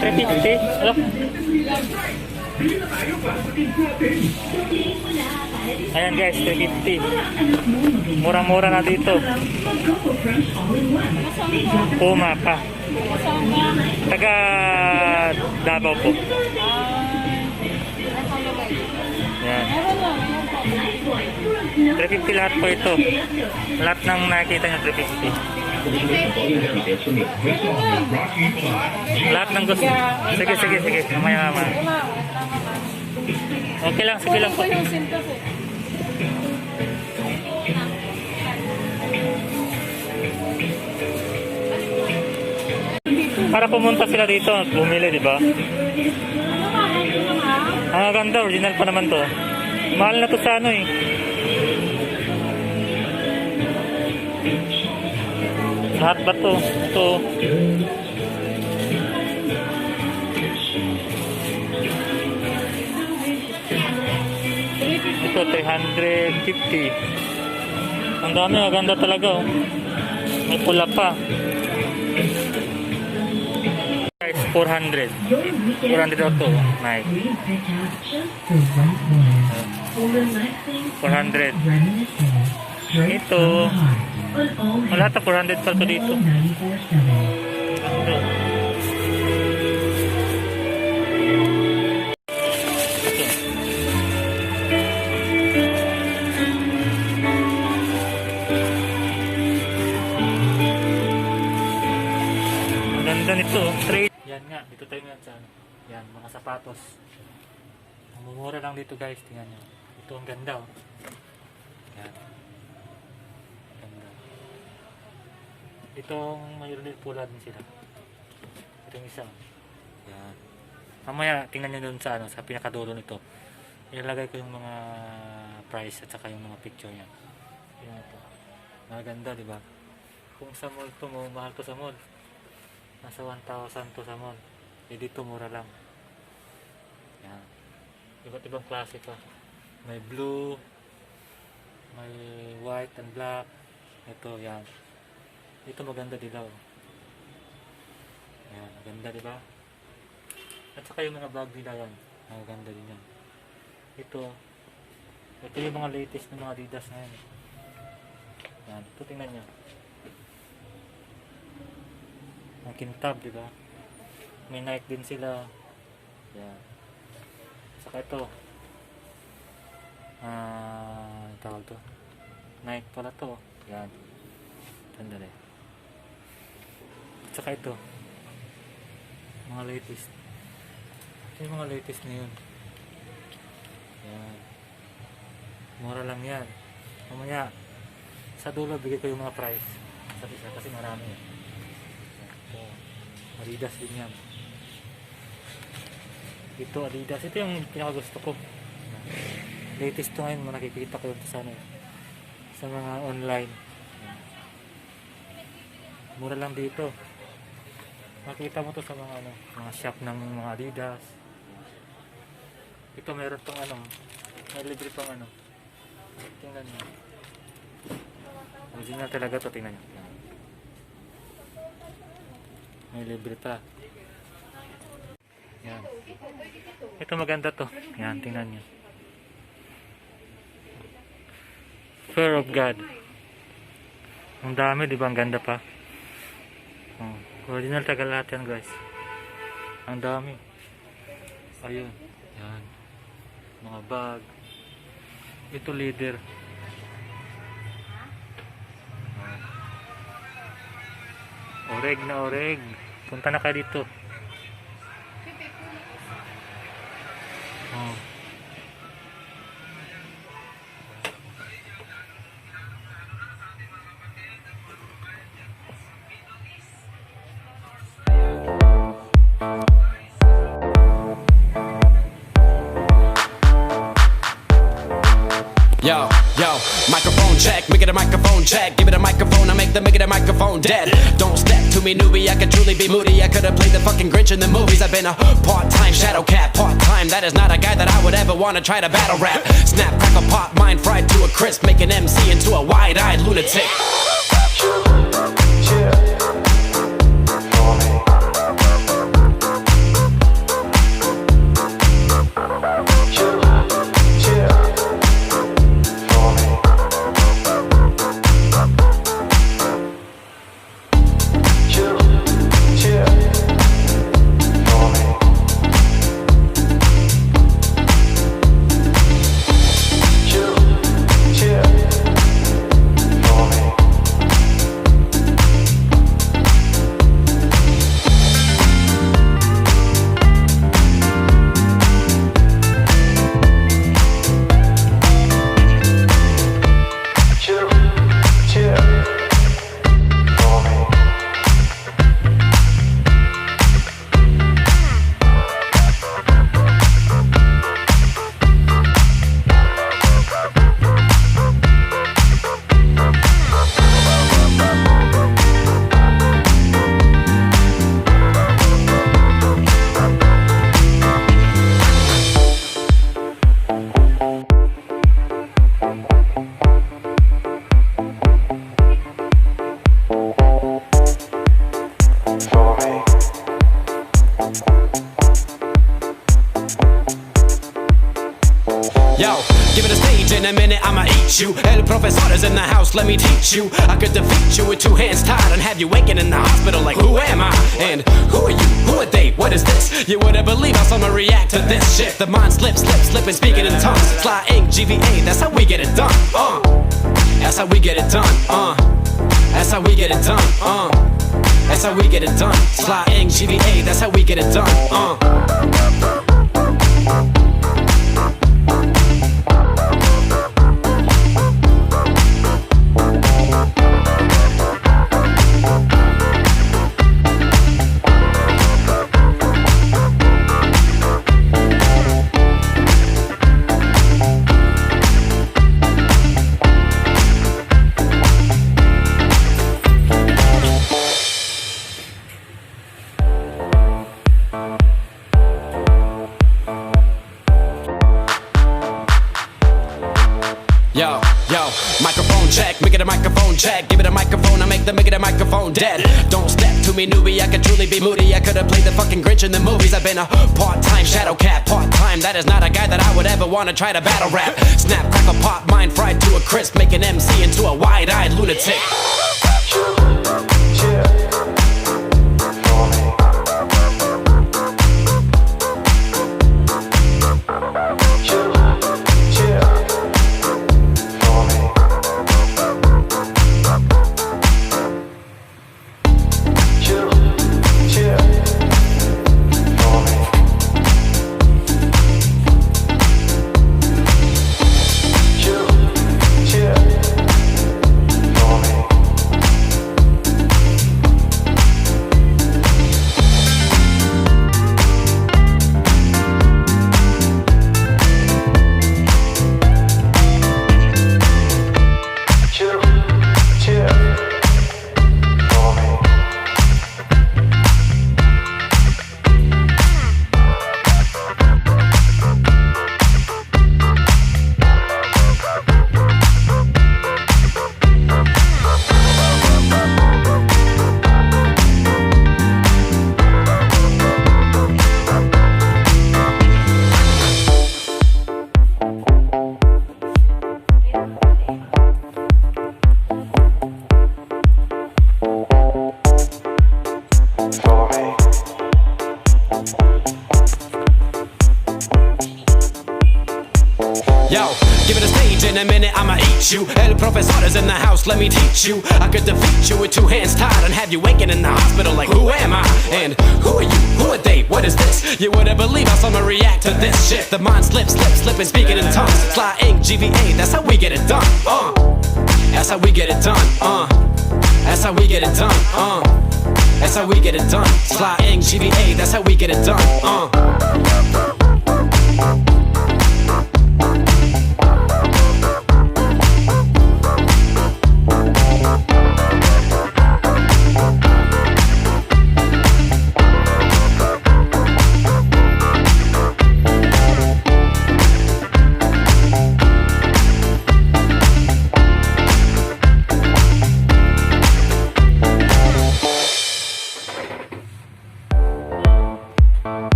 350? Ano? Ayan guys, 350. Murang-mura na dito. Puma pa. Taga Davao po. Ayan. 350 lahat po ito. Lahat ng nakikita nyo 350. Lahat ng gusto. Sige. Mamaya. Okay lang, sige lang po. Para pumunta sila dito, bumili, di ba? Ang ganda, original pa naman to. Mahal na to sa ano eh. Lahat ba to? Ito. Ito, 350. Ang dami, maganda talaga oh. May pula pa. Guys, 400. 400 daw to. Nice. 400. Ito. Lahat na 400 pa ito dito. Ganda nito, trade. Yan nga, dito tayo nga sa yan, mga sapatos. Ang mumura lang dito guys, tingnan nyo. Ito ang ganda oh. Yan. Ganda. Itong mayroon din pula din sila. Itong isa. Yan. Mamaya tingnan nyo dun sa, sa pinakadulo nito. Ilalagay ko yung mga price at saka yung mga picture niya. Yan ito. Maganda diba? Kung sa mall to mo, mahal to sa mall. Nasa 1,000 to sa mall. Eh dito mura lang. Yan. Iba't ibang klase pa. May blue, may white and black. Ito, yan. Ito maganda dilaw. Yan, maganda diba? At saka yung mga bag nila yan. Maganda din yan. Ito yung mga latest ng mga adidas na yan. Yan, ito tingnan nyo. Ang kintab, di ba? May Nike din sila. Yan. Saka ito. Tawag to. Nike pala to. Yan. Tandali. Saka ito. Mga latest. Ito yung mga latest na yun. Yan. Mura lang yan. Mamaya, sa dulo, bigay ko yung mga price. Sa isa, kasi marami yan. Adidas din yan. Ito Adidas. Ito yung pinakagusto ko. Latest to ngayon. Nakikita ko yun sa, sa mga online. Mura lang dito. Makita mo to sa mga mga shop ng mga Adidas. Ito meron tong may libre pang tingnan nyo. Original talaga to, tingnan nyo. May libre pa. Yan. Ito maganda to. Yan, tingnan nyo. Fear of God. Ang dami, di ba? Ang ganda pa. Oh, original tagal lahat yan guys. Ang dami. Ayun. Yan. Mga bag. Ito leader. Oreg na oreg. Punta na kayo dito. Oh. Yo, microphone check, make it a microphone check. Give it a microphone, I make it a microphone dead. Don't step to me, newbie, I could truly be moody. I could've played the fucking Grinch in the movies. I've been a part-time shadow cat, part-time. That is not a guy that I would ever wanna try to battle rap. Snap, crackle, pop, mind fried to a crisp. Make an MC into a wide-eyed lunatic. Yo, give it a stage in a minute, I'ma eat you. El profesor is in the house, let me teach you. I could defeat you with two hands tied and have you waking in the hospital like, who am I? And who are you? Who are they? What is this? You wouldn't believe how someone react to this shit. The mind slips, slipping, speaking in tongues. Sly ink, GVA, that's how we get it done. That's how we get it done. That's how we get it done. That's how we get it done. Sly ink, GVA, that's how we get it done. Yo, microphone check, make it a microphone check. Give it a microphone, I make it a microphone dead. Don't step to me, newbie, I could truly be moody. I could've played the fucking Grinch in the movies. I've been a part-time shadow cat, part-time. That is not a guy that I would ever wanna try to battle rap. Snap, crackle, pop, mind fried to a crisp. Make an MC into a wide-eyed lunatic. Yo, give it a stage in a minute, I'ma eat you. El profesor is in the house, let me teach you. I could defeat you with two hands tied and have you waking in the hospital like, who am I? And who are you? Who are they? What is this? You wouldn't believe how someone react to this shit. The mind slips, slipping, speaking in tongues. Sly ink, GVA, that's how we get it done. That's how we get it done. That's how we get it done. That's how we get it done. Sly ink, GVA, that's how we get it done.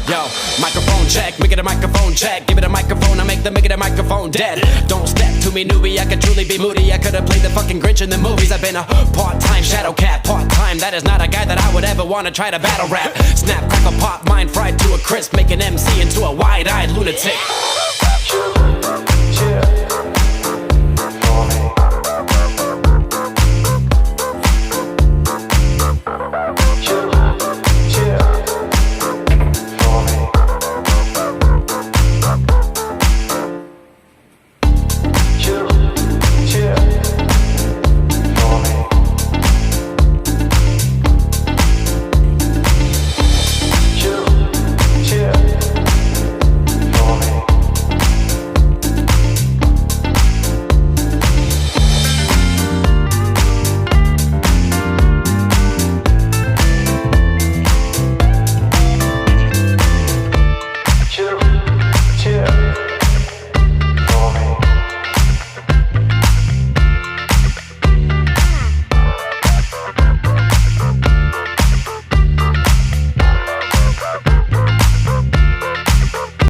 Yo, microphone check, make it a microphone check. Give it a microphone, I make it a microphone dead. Don't step to me, newbie, I could truly be moody. I could've played the fucking Grinch in the movies. I've been a part-time shadow cat, part-time. That is not a guy that I would ever wanna try to battle rap. Snap, crackle, pop, mind fried to a crisp. Make an MC into a wide-eyed lunatic.